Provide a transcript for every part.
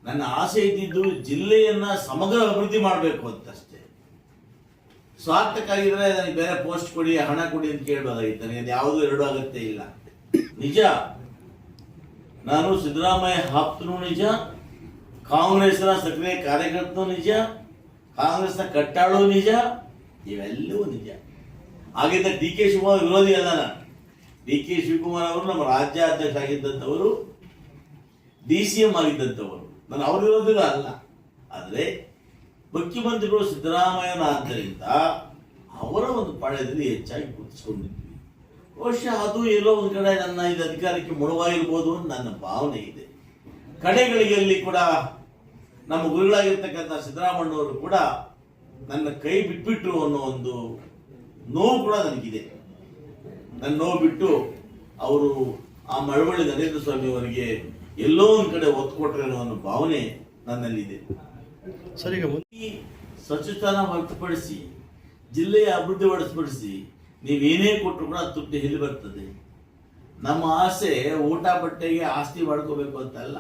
ನನ್ನ ಆಸೆ ಇದ್ದಿದ್ದು ಜಿಲ್ಲೆಯನ್ನ ಸಮಗ್ರ ಅಭಿವೃದ್ಧಿ ಮಾಡಬೇಕು ಅಂತಷ್ಟೇ. ಸ್ವಾರ್ಥಕ್ಕಾಗಿದ್ರೆ ನನಗೆ ಬೇರೆ ಪೋಸ್ಟ್ ಕೊಡಿ, ಹಣ ಕೊಡಿ ಅಂತ ಕೇಳಬಹುದಾಗಿತ್ತು. ನನಗೆ ಯಾವುದೂ ಎರಡು ಅಗತ್ಯ ಇಲ್ಲ. ನಿಜ, ನಾನು ಸಿದ್ದರಾಮಯ್ಯ ಆಪ್ತನೂ ನಿಜ, ಕಾಂಗ್ರೆಸ್ನ ಸಕ್ರಿಯ ಕಾರ್ಯಕರ್ತನೂ ನಿಜ, ಕಾಂಗ್ರೆಸ್ನ ಕಟ್ಟಾಳು ನಿಜ, ಇವೆಲ್ಲವೂ ನಿಜ. ಹಾಗಿದ್ದ ಡಿ ಕೆ ಶಿವಕುಮಾರ್ ವಿರೋಧಿ ಅಲ್ಲ ನಾನು. ಡಿ ಕೆ ಶಿವಕುಮಾರ್ ಅವರು ನಮ್ಮ ರಾಜ್ಯಾಧ್ಯಕ್ಷ ಆಗಿದ್ದಂಥವರು, DCM ಆಗಿದ್ದಂಥವರು. ನಾನು ಅವ್ರ ವಿರೋಧಿಗಳು ಅಲ್ಲ. ಆದರೆ ಮುಖ್ಯಮಂತ್ರಿಗಳು ಸಿದ್ದರಾಮಯ್ಯನಾದ್ದರಿಂದ ಅವರ ಒಂದು ಪಾಳ್ಯದಲ್ಲಿ ಹೆಚ್ಚಾಗಿ ಗುರುತಿಸಿಕೊಂಡಿದ್ವಿ. ಬಹುಶಃ ಅದು ಎಲ್ಲೋ ಒಂದು ಕಡೆ ನನ್ನ ಇದು ಅಧಿಕಾರಕ್ಕೆ ಮುಳುವಾಗಿರ್ಬೋದು ಅಂತ ನನ್ನ ಭಾವನೆ ಇದೆ. ಕಡೆಗಳಿಗೆಯಲ್ಲಿ ಕೂಡ ನಮ್ಮ ಗುರುಗಳಾಗಿರ್ತಕ್ಕಂಥ ಸಿದ್ದರಾಮಯ್ಯನವರು ಕೂಡ ನನ್ನ ಕೈ ಬಿಟ್ಬಿಟ್ರು ಅನ್ನೋ ಒಂದು ನೋವು ಕೂಡ ನನಗಿದೆ. ನನ್ನ ನೋವು ಬಿಟ್ಟು ಅವರು ಆ ಮಳವಳ್ಳಿ ನರೇಂದ್ರ ಸ್ವಾಮಿ ಅವರಿಗೆ ಎಲ್ಲೋ ಒಂದು ಕಡೆ ಒತ್ತು ಕೊಟ್ಟರೆ ಅನ್ನೋ ಒಂದು ಭಾವನೆ ನನ್ನಲ್ಲಿದೆ. ಸರ್, ಈಗ ಈ ಸ್ವಚ್ಛತಾನ ಹೊರತುಪಡಿಸಿ ಜಿಲ್ಲೆಯ ಅಭಿವೃದ್ಧಿ ಹೊರತುಪಡಿಸಿ ನೀವೇನೇ ಕೊಟ್ಟರು ಕೂಡ ತುಟ್ಟಿ ಎಲ್ಲಿ ಬರ್ತದೆ? ನಮ್ಮ ಆಸೆ ಊಟ ಬಟ್ಟೆಗೆ ಆಸ್ತಿ ಮಾಡ್ಕೋಬೇಕು ಅಂತಲ್ಲ.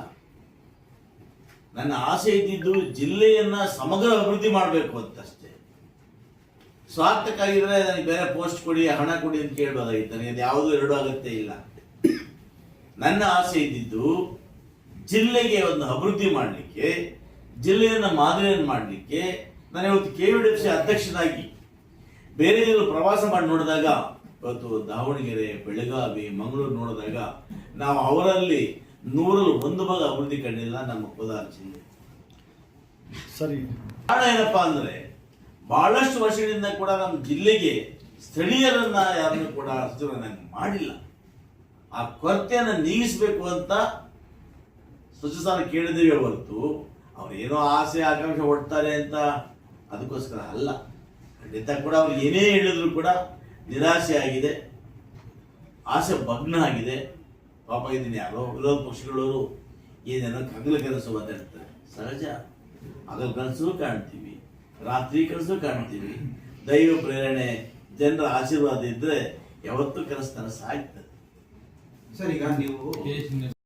ನನ್ನ ಆಸೆ ಇದ್ದಿದ್ದು ಜಿಲ್ಲೆಯನ್ನ ಸಮಗ್ರ ಅಭಿವೃದ್ಧಿ ಮಾಡಬೇಕು ಅಂತಷ್ಟೇ. ಸ್ವಾರ್ಥಕ್ಕಾಗಿದ್ರೆ ನನಗೆ ಬೇರೆ ಪೋಸ್ಟ್ ಕೊಡಿ, ಹಣ ಕೊಡಿ ಅಂತ ಕೇಳಬಹುದಾಗಿತ್ತು. ನನಗೆ ಯಾವುದೂ ಎರಡು ಅಗತ್ಯ ಇಲ್ಲ. ನನ್ನ ಆಸೆ ಇದ್ದಿದ್ದು ಜಿಲ್ಲೆಗೆ ಒಂದು ಅಭಿವೃದ್ಧಿ ಮಾಡಲಿಕ್ಕೆ, ಜಿಲ್ಲೆಯನ್ನ ಮಾದರಿಯನ್ನು ಮಾಡಲಿಕ್ಕೆ. ನಾನು ಇವತ್ತು KVDFC ಅಧ್ಯಕ್ಷನಾಗಿ ಬೇರೆ ಜಿಲ್ಲೆ ಪ್ರವಾಸ ಮಾಡಿ ನೋಡಿದಾಗ, ಇವತ್ತು ದಾವಣಗೆರೆ, ಬೆಳಗಾವಿ, ಮಂಗಳೂರು ನೋಡಿದಾಗ ನಾವು ಅವರಲ್ಲಿ 100% ಅಭಿವೃದ್ಧಿ ಕಂಡಿಲ್ಲ ನಮ್ಮ ಕೋಲಾರ ಜಿಲ್ಲೆ. ಸರಿ, ಕಾರಣ ಏನಪ್ಪಾ ಅಂದ್ರೆ ಬಹಳಷ್ಟು ವರ್ಷಗಳಿಂದ ಕೂಡ ನಮ್ಮ ಜಿಲ್ಲೆಗೆ ಸ್ಥಳೀಯರನ್ನ ಯಾರನ್ನು ಕೂಡ ಮಾಡಿಲ್ಲ. ಆ ಕೊರತೆಯನ್ನು ನೀಗಿಸಬೇಕು ಅಂತ ಸ್ವಚ್ಛತಾನ ಕೇಳಿದೇವೆ ಹೊರತು ಅವ್ರೇನೋ ಆಸೆ ಆಕಾಂಕ್ಷೆ ಹೊಡ್ತಾರೆ ಅಂತ ಅದಕ್ಕೋಸ್ಕರ ಅಲ್ಲ. ಖಂಡಿತ ಕೂಡ ಅವ್ರು ಏನೇ ಹೇಳಿದ್ರು ಕೂಡ ನಿರಾಸೆ ಆಗಿದೆ, ಆಸೆ ಭಗ್ನ ಆಗಿದೆ. ಪಾಪ ಇದನ್ನ ಯಾರೋ ವಿರೋಧ ಪಕ್ಷಗಳವರು ಏನೇನೋ ಹಗಲ ಕನಸು ಮಾತಾಡ್ತಾರೆ. ಸಹಜ, ಹಗಲ ಕನಸು ಕಾಣ್ತೀವಿ, ರಾತ್ರಿ ಕನಸು ಕಾಣ್ತೀವಿ. ದೈವ ಪ್ರೇರಣೆ, ಜನರ ಆಶೀರ್ವಾದ ಇದ್ರೆ ಯಾವತ್ತೂ ಕನಸು ಆಗ್ತದೆ. ಸರ್, ಈಗ ನೀವು